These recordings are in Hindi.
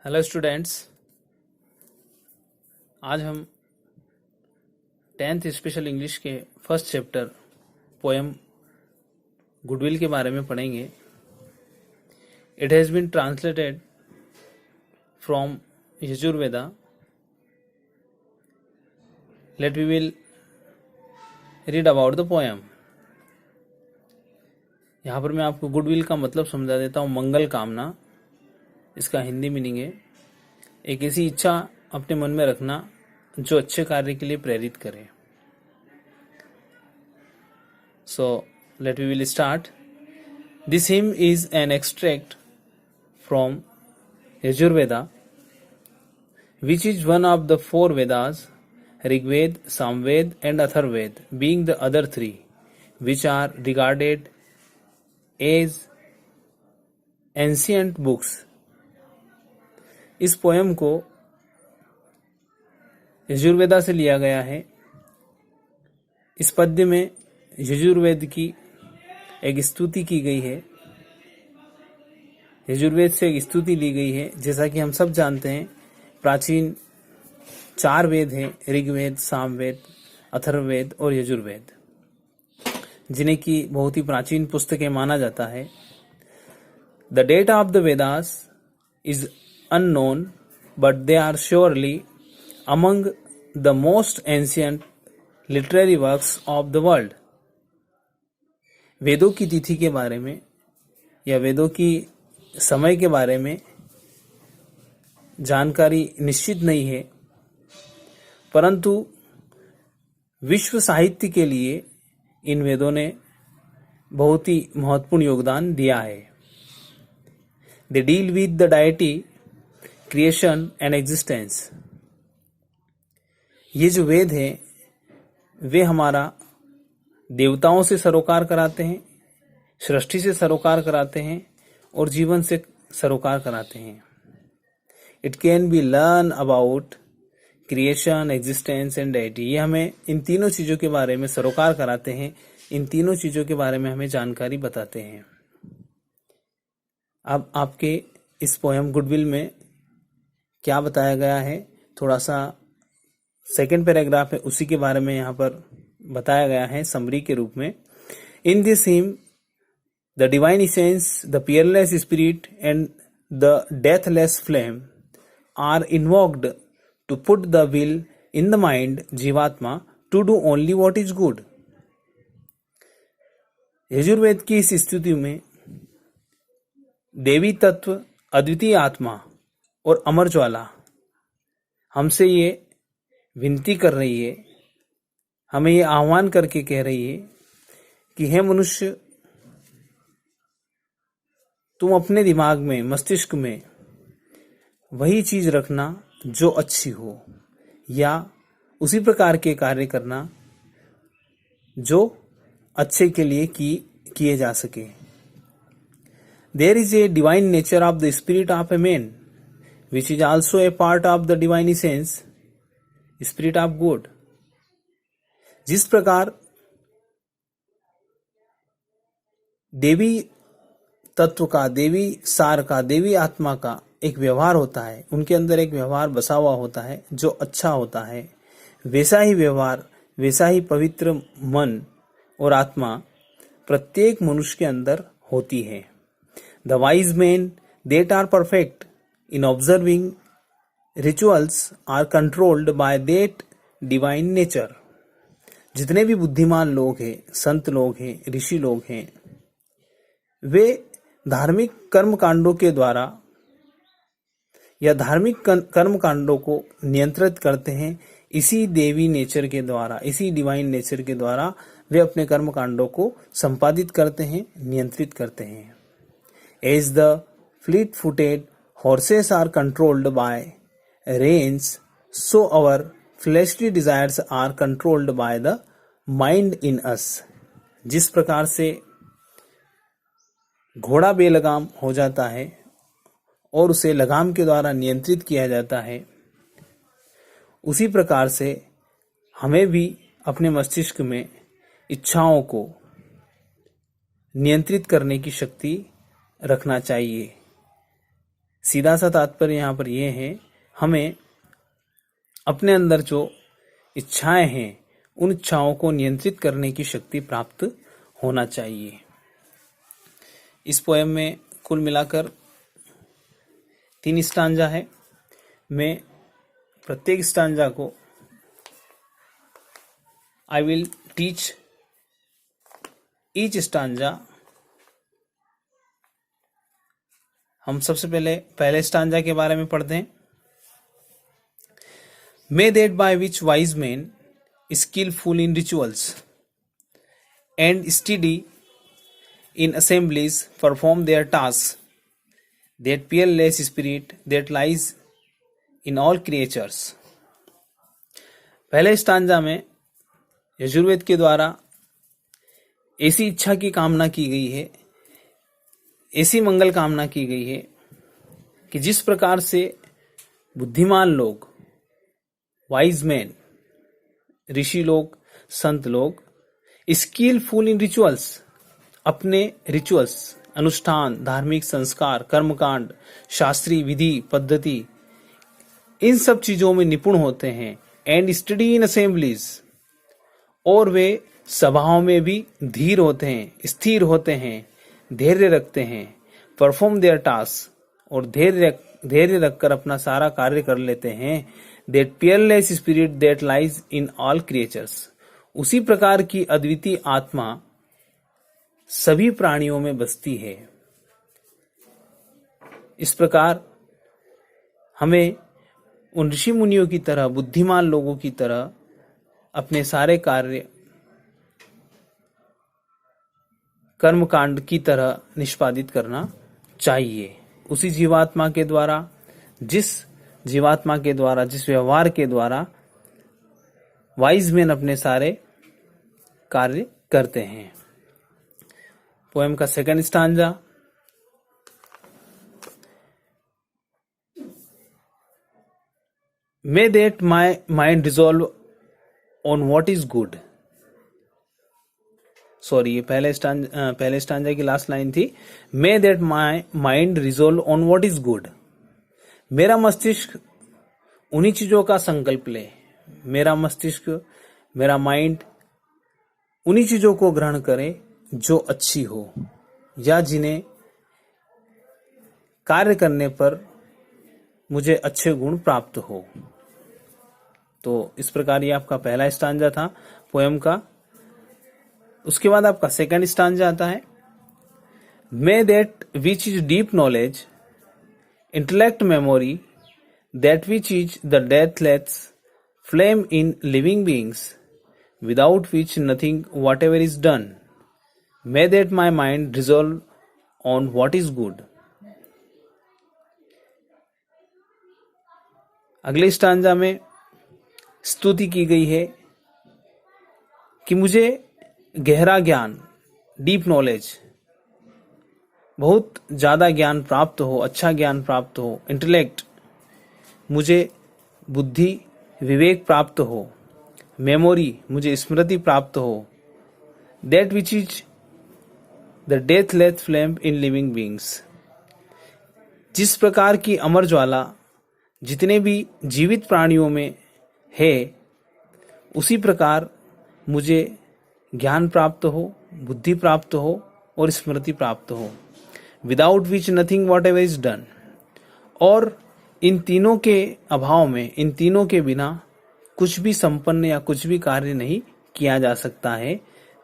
हेलो स्टूडेंट्स, आज हम 10th स्पेशल इंग्लिश के फर्स्ट चैप्टर पोएम गुडविल के बारे में पढ़ेंगे। It has been translated from Yajurveda. Let we will read about the poem. यहाँ पर मैं आपको गुडविल का मतलब समझा देता हूँ। मंगल कामना, इसका हिंदी मीनिंग है एक ऐसी इच्छा अपने मन में रखना जो अच्छे कार्य के लिए प्रेरित करे। So let we will start. This hymn is an extract from Yajurveda, which is one of the four Vedas, Rigved, Samved and Atharved, being the other three, which are regarded as ancient books. इस पोएम को यजुर्वेदा से लिया गया है। इस पद्य में यजुर्वेद की एक स्तुति की गई है, यजुर्वेद से एक स्तुति ली गई है। जैसा कि हम सब जानते हैं, प्राचीन 4 वेद हैं, ऋग्वेद, सामवेद, अथर्ववेद और यजुर्वेद, जिन्हें की बहुत ही प्राचीन पुस्तकें माना जाता है। The date of the Vedas is unknown, but they are surely among the most ancient literary works of the world. वेदों की तिथि के बारे में या वेदों की समय के बारे में जानकारी निश्चित नहीं है, परंतु विश्व साहित्य के लिए इन वेदों ने बहुत ही महत्वपूर्ण योगदान दिया है। They deal with the deity, creation and existence. ये जो वेद हैं वे हमारा देवताओं से सरोकार कराते हैं, सृष्टि से सरोकार कराते हैं और जीवन से सरोकार कराते हैं। It can be learn about creation, existence and deity. ये हमें इन तीनों चीज़ों के बारे में सरोकार कराते हैं, इन तीनों चीज़ों के बारे में हमें जानकारी बताते हैं। अब आपके इस पोएम गुडविल में क्या बताया गया है, थोड़ा सा सेकेंड पैराग्राफ है, उसी के बारे में यहाँ पर बताया गया है समरी के रूप में। In this hymn the divine essence, the peerless spirit and the deathless flame are invoked to put the will in the mind, जीवात्मा, to do only what is good. Yajurveda की इस स्तुति में देवी तत्व, अद्वितीय आत्मा और अमर ज्वाला हमसे ये विनती कर रही है, हमें ये आह्वान करके कह रही है कि हे मनुष्य, तुम अपने दिमाग में, मस्तिष्क में वही चीज रखना जो अच्छी हो, या उसी प्रकार के कार्य करना जो अच्छे के लिए किए जा सके। There is a divine nature of the spirit of a man, which is also a part of the divine essence, spirit of God. जिस प्रकार देवी तत्व का, देवी सार का, देवी आत्मा का एक व्यवहार होता है, उनके अंदर एक व्यवहार बसा हुआ होता है जो अच्छा होता है, वैसा ही व्यवहार, वैसा ही पवित्र मन और आत्मा प्रत्येक मनुष्य के अंदर होती है। The wise men that are perfect in observing rituals are controlled by that divine nature. जितने भी बुद्धिमान लोग हैं, संत लोग हैं, ऋषि लोग हैं, वे धार्मिक कर्म कांडों के द्वारा या धार्मिक कर्म कांडों को नियंत्रित करते हैं। इसी देवी नेचर के द्वारा, इसी डिवाइन नेचर के द्वारा वे अपने कर्म कांडों को संपादित करते हैं, नियंत्रित करते हैं। As the fleet-footed horses are controlled by reins, so our fleshly desires are controlled by the mind in us. जिस प्रकार से घोड़ा बेलगाम हो जाता है और उसे लगाम के द्वारा नियंत्रित किया जाता है, उसी प्रकार से हमें भी अपने मस्तिष्क में इच्छाओं को नियंत्रित करने की शक्ति रखना चाहिए। सीधा सा तात्पर्य यहाँ पर यह है, हमें अपने अंदर जो इच्छाएं हैं उन इच्छाओं को नियंत्रित करने की शक्ति प्राप्त होना चाहिए। इस पोएम में कुल मिलाकर 3 स्टांजा है। मैं प्रत्येक स्टांजा को I will teach each stanza. हम सबसे पहले स्टांजा के बारे में पढ़ते हैं। May that by which wise men, skillful in rituals and steady in assemblies, perform their tasks, that peerless spirit that lies in all creatures। पहले स्टांजा में यजुर्वेद के द्वारा ऐसी इच्छा की कामना की गई है, ऐसी मंगल कामना की गई है कि जिस प्रकार से बुद्धिमान लोग, वाइज मैन, ऋषि लोग, संत लोग, स्किलफुल इन रिचुअल्स, अपने रिचुअल्स, अनुष्ठान, धार्मिक संस्कार, कर्मकांड, शास्त्रीय विधि पद्धति, इन सब चीजों में निपुण होते हैं। एंड स्टडी इन असेंबलीज, और वे सभाओं में भी धीर होते हैं, स्थिर होते हैं, धैर्य रखते हैं। परफॉर्म देयर टास्क, और धैर्य रखकर अपना सारा कार्य कर लेते हैं। That Peerless spirit that lies in all creatures, उसी प्रकार की अद्वितीय आत्मा सभी प्राणियों में बसती है। इस प्रकार हमें उन ऋषि मुनियों की तरह, बुद्धिमान लोगों की तरह अपने सारे कार्य कर्मकांड की तरह निष्पादित करना चाहिए। उसी जीवात्मा के द्वारा, जिस व्यवहार के द्वारा वाइज मैन अपने सारे कार्य करते हैं। पोएम का second stanza. May that my mind resolve on what is good। Sorry, ये पहले स्टांजा की लास्ट लाइन थी। May that my mind resolve on what is good। मेरा मस्तिष्क उन्हीं चीजों का संकल्प ले, मेरा मस्तिष्क, मेरा माइंड उन्हीं चीजों को ग्रहण करे जो अच्छी हो या जिन्हें कार्य करने पर मुझे अच्छे गुण प्राप्त हो। तो इस प्रकार ये आपका पहला स्टांजा था पोएम का। उसके बाद आपका सेकंड स्टांजा आता है। May that which is deep knowledge, intellect, memory, that which is the deathless flame in living beings, without which nothing whatever is done, may that my mind resolve on what is good. अगले स्टांजा में स्तुति की गई है कि मुझे गहरा ज्ञान, डीप नॉलेज, बहुत ज्यादा ज्ञान प्राप्त हो, अच्छा ज्ञान प्राप्त हो। इंटेलेक्ट, मुझे बुद्धि, विवेक प्राप्त हो। मेमोरी, मुझे स्मृति प्राप्त हो। That which is the deathless flame in living beings, जिस प्रकार की अमर ज्वाला जितने भी जीवित प्राणियों में है, उसी प्रकार मुझे ज्ञान प्राप्त हो, बुद्धि प्राप्त हो और स्मृति प्राप्त हो। Without which nothing whatever is done, और इन तीनों के अभाव में, इन तीनों के बिना कुछ भी संपन्न या कुछ भी कार्य नहीं किया जा सकता है।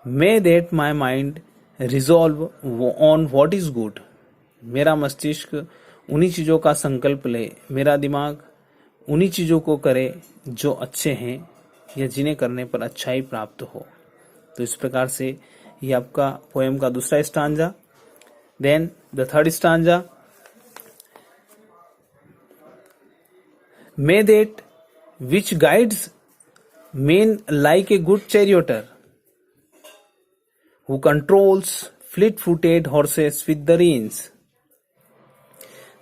May that my mind resolve on what is good, मेरा मस्तिष्क उन्हीं चीजों का संकल्प ले, मेरा दिमाग उन्हीं चीजों को करे जो अच्छे हैं या जिन्हें करने पर अच्छाई प्राप्त हो। तो इस प्रकार से ये आपका पोएम का दूसरा stanza. Then the third stanza. May that which guides men like a good charioteer, who controls fleet footed horses with the reins,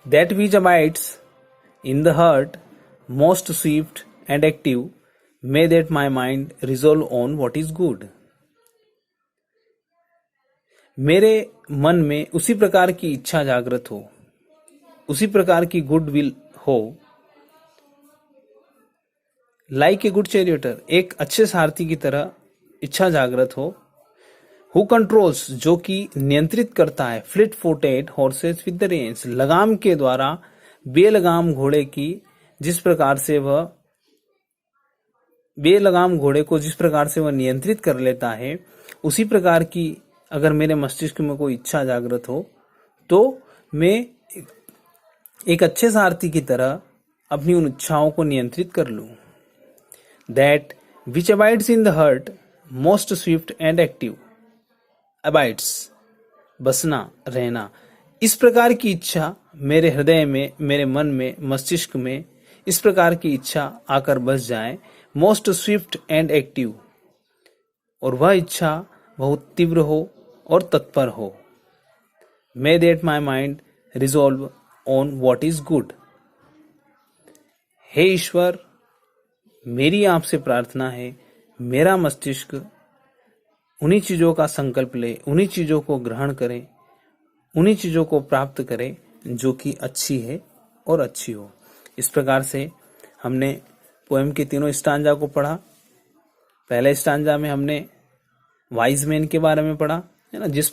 that which abides in the heart, most swift and active, may that my mind resolve on what is good। मेरे मन में उसी प्रकार की इच्छा जागृत हो उसी प्रकार की गुड विल हो। लाइक ए गुड चैरियटर, एक अच्छे सारथी की तरह इच्छा जागृत हो। हु कंट्रोल्स, जो कि नियंत्रित करता है। Fleet footed horses with the reins, लगाम के द्वारा बेलगाम घोड़े की जिस प्रकार से वह बेलगाम घोड़े को जिस प्रकार से वह नियंत्रित कर लेता है, उसी प्रकार की अगर मेरे मस्तिष्क में कोई इच्छा जागृत हो तो मैं एक अच्छे सारथी की तरह अपनी उन इच्छाओं को नियंत्रित कर लूं। That which abides in the heart most swift and active, abides बसना, रहना, इस प्रकार की इच्छा मेरे हृदय में, मेरे मन में, मस्तिष्क में इस प्रकार की इच्छा आकर बस जाए। मोस्ट स्विफ्ट एंड एक्टिव, और वह इच्छा बहुत तीव्र हो और तत्पर हो। May that my mind resolve on what is good. हे ईश्वर, मेरी आपसे प्रार्थना है, मेरा मस्तिष्क उन्हीं चीजों का संकल्प ले, उन्हीं चीजों को ग्रहण करे, उन्हीं चीजों को प्राप्त करे जो कि अच्छी है और अच्छी हो। इस प्रकार से हमने पोएम के तीनों स्टांजा को पढ़ा। पहले स्टांजा में हमने वाइज मैन के बारे में पढ़ा, है ना, जिस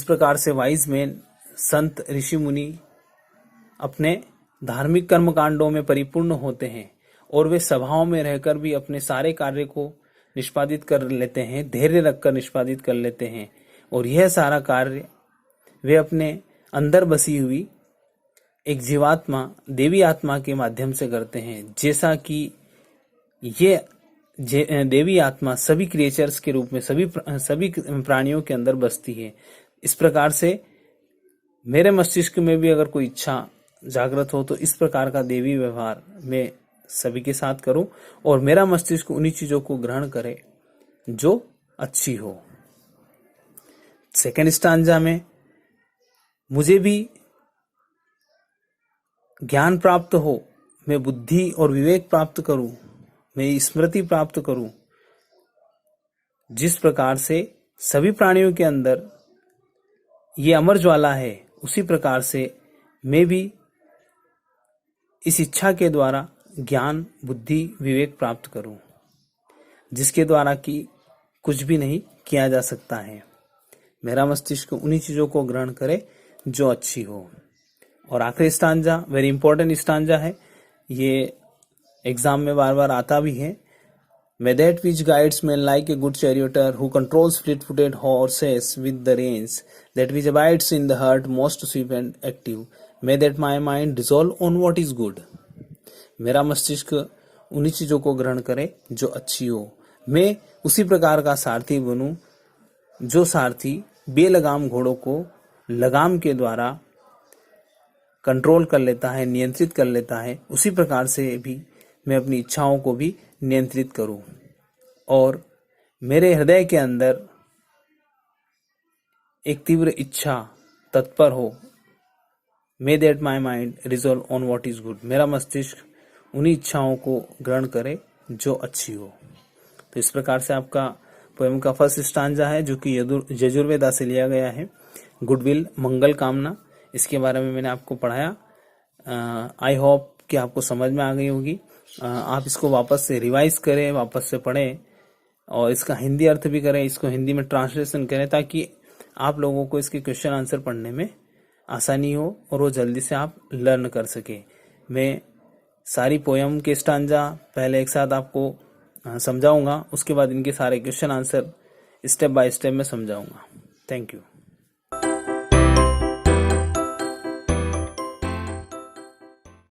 प्रकार से वाइज मैन, संत, ऋषि मुनि अपने धार्मिक कर्म कांडों में परिपूर्ण होते हैं और वे सभाओं में रहकर भी अपने सारे कार्य को निष्पादित कर लेते हैं, धैर्य रखकर निष्पादित कर लेते हैं। और यह सारा कार्य वे अपने अंदर बसी हुई एक जीवात्मा, देवी आत्मा के माध्यम से करते हैं। जैसा कि ये देवी आत्मा सभी क्रिएचर्स के रूप में सभी प्राणियों के अंदर बसती है। इस प्रकार से मेरे मस्तिष्क में भी अगर कोई इच्छा जागृत हो तो इस प्रकार का देवी व्यवहार मैं सभी के साथ करूं और मेरा मस्तिष्क उन्हीं चीजों को ग्रहण करे जो अच्छी हो। सेकेंड स्टांजा में मुझे भी ज्ञान प्राप्त हो, मैं बुद्धि और विवेक प्राप्त करूं, मैं स्मृति प्राप्त करूं। जिस प्रकार से सभी प्राणियों के अंदर ये अमर ज्वाला है, उसी प्रकार से मैं भी इस इच्छा के द्वारा ज्ञान, बुद्धि, विवेक प्राप्त करूं, जिसके द्वारा कि कुछ भी नहीं किया जा सकता है। मेरा मस्तिष्क उन्हीं चीजों को ग्रहण करे जो अच्छी हो। और आखिरी स्टांजा वेरी इंपॉर्टेंट स्टांजा है, ये एग्जाम में बार बार आता भी है। May that which guides men like a good charioteer who controls fleet-footed horses with the reins, that which abides in the heart most swift and active, may that my mind resolve on what is good. मेरा मस्तिष्क उन्हीं चीजों को ग्रहण करे जो अच्छी हो, मैं उसी प्रकार का सारथी बनूं जो सारथी बेलगाम घोड़ों को लगाम के द्वारा कंट्रोल कर लेता है, नियंत्रित कर लेता है। उसी प्रकार से भी मैं अपनी इच्छाओं को भी नियंत्रित करूं और मेरे हृदय के अंदर एक तीव्र इच्छा तत्पर हो। May that my mind resolve on what is good, मेरा मस्तिष्क उन्हीं इच्छाओं को ग्रहण करे जो अच्छी हो। तो इस प्रकार से आपका पोएम का फर्स्ट स्टांजा है जो कि यजुर्वेदा से लिया गया है, गुडविल, मंगल कामना। इसके बारे में मैंने आपको पढ़ाया। आई होप कि आपको समझ में आ गई होगी। आप इसको वापस से रिवाइज करें, वापस से पढ़ें और इसका हिंदी अर्थ भी करें, इसको हिंदी में ट्रांसलेशन करें ताकि आप लोगों को इसके क्वेश्चन आंसर पढ़ने में आसानी हो और वो जल्दी से आप लर्न कर सके। मैं सारी पोयम के स्टांजा पहले एक साथ आपको समझाऊंगा, उसके बाद इनके सारे question answer step by step में समझाऊंगा। Thank you.